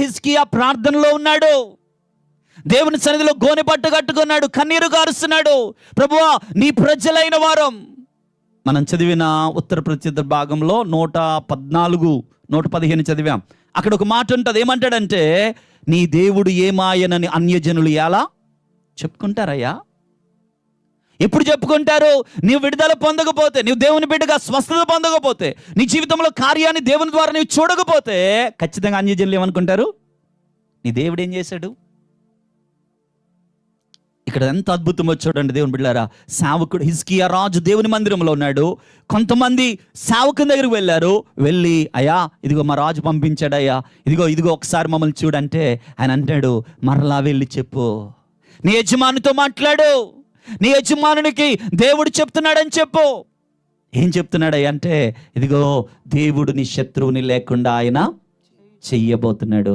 హిజ్కియా ప్రార్థనలో ఉన్నాడు, దేవుని సన్నిధిలో గోనె పట్టు కట్టుకున్నాడు, కన్నీరు కారుస్తున్నాడు. ప్రభువా, నీ ప్రజలైన వారం. మనం చదివిన ఉత్తర ప్రత్యుత్తర భాగంలో 114, 115 చదివాం. అక్కడ ఒక మాట ఉంటుంది. ఏమంటాడంటే, నీ దేవుడు ఏమాయనని అన్యజనులు ఎలా చెప్పుకుంటారయ్యా? ఎప్పుడు చెప్పుకుంటారు? నీవు విడుదల పొందకపోతే, నీవు దేవుని బిడ్డగా స్వస్థత పొందకపోతే, నీ జీవితంలో కార్యాన్ని దేవుని ద్వారా నీవు చూడకపోతే ఖచ్చితంగా అన్యజనులు ఏమనుకుంటారు? నీ దేవుడు ఏం చేశాడు? ఇక్కడ ఎంత అద్భుతమో చూడండి దేవుని బిడ్డలారా. సేవకుడు హిజ్కియా రాజు దేవుని మందిరంలో ఉన్నాడు. కొంతమంది సేవకుని దగ్గరికి వెళ్ళారు. వెళ్ళి, అయ్యా ఇదిగో మా రాజు పంపించాడు అయ్యా, ఇదిగో ఒకసారి మమ్మల్ని చూడంటే ఆయన అంటాడు, మరలా వెళ్ళి చెప్పు, నీ యజమానితో మాట్లాడు, నీ యజమానునికి దేవుడు చెప్తున్నాడని చెప్పు. ఏం చెప్తున్నాడు అంటే, ఇదిగో దేవుడు నీ శత్రువుని లేకుండా ఆయన చెయ్యబోతున్నాడు.